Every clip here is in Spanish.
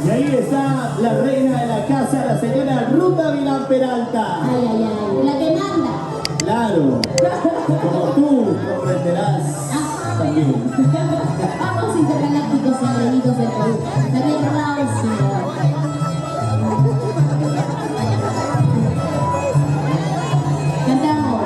Y ahí está la reina de la casa, la señora Ruth Avilán Peralta. Ay, ay, ay, la que manda. Claro, como tú comprenderás también. Vamos intergalácticos y amiguitos del Perú. También Raúl. Cantamos.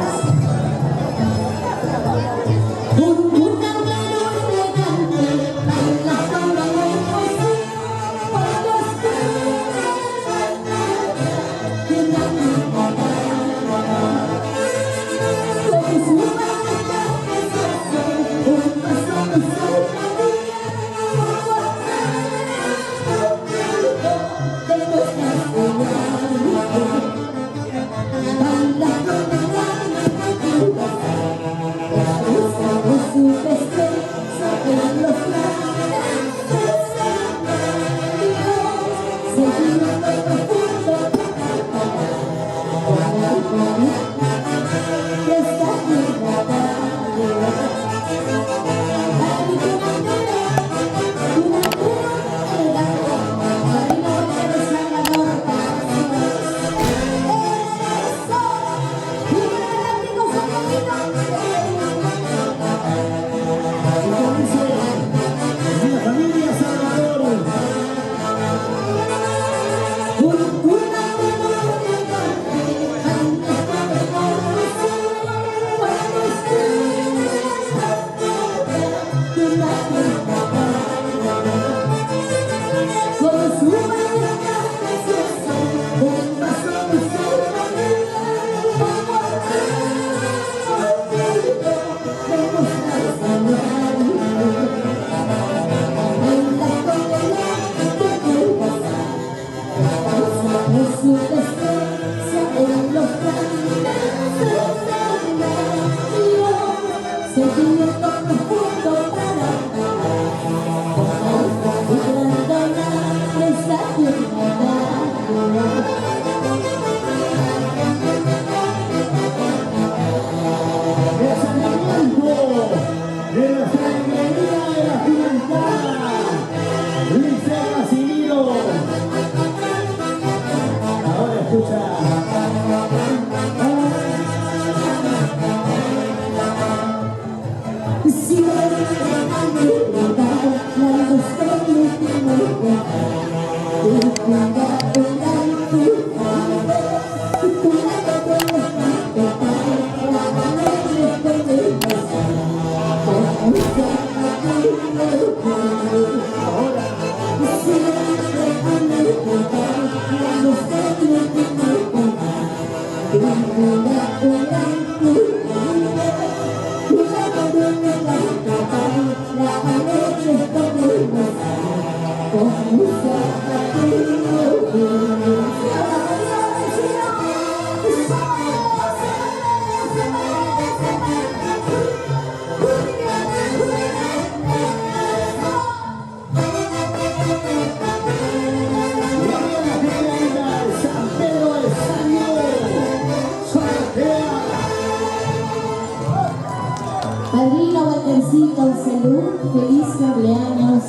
Salud, feliz cumpleaños.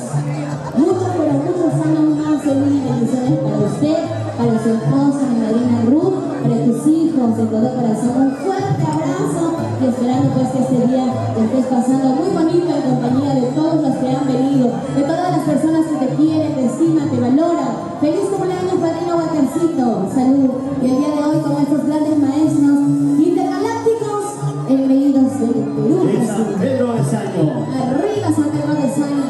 Muchos, pero muchos años más de vida y bendiciones para usted, para su esposa, mi madrina Ruth, para tus hijos, de todo corazón. Un fuerte abrazo y esperando pues que este día te estés pasando muy bonito en compañía de todos los que han venido, de todas las personas que te quieren, te estiman, te valoran. Feliz cumpleaños, padrino Waltercito. Salud. Y el día de hoy con estos grandes maestros intergalácticos engreídos del Perú. De San Pedro de Saño. Arriba San Pedro de Saño.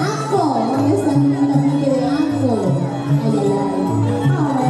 ¡Aco! ¿Dónde está mi linda amiga de Aco? Ay, ay, ay. Ahora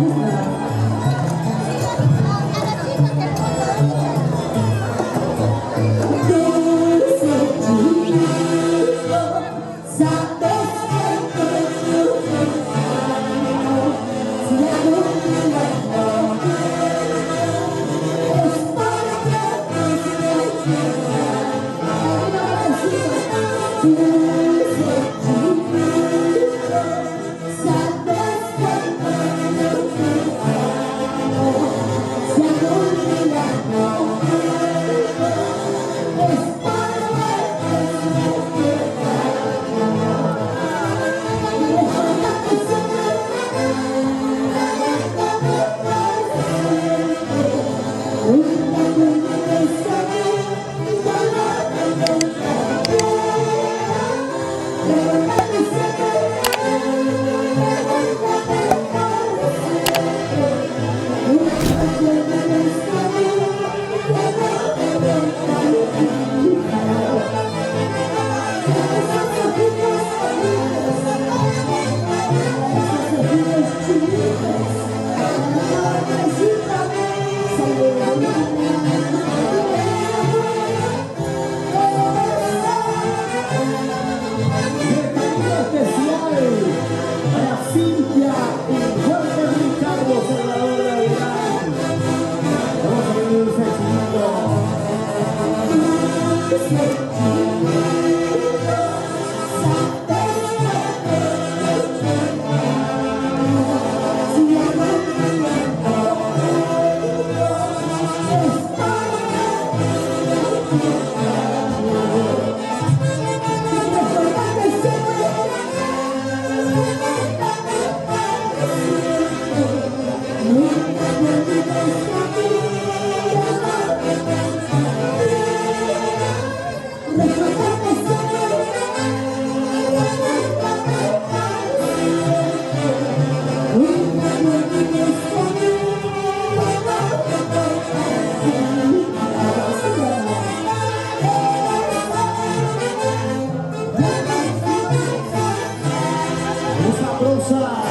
sabrosa,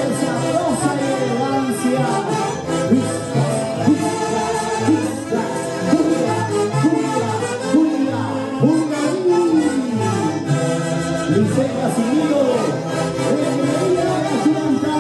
esa rosa y elegancia. Vistas, vistas, vistas, cumbia, cumbia, cumbia, cumbia. Licencia Civilo, bienvenida a la Atlanta.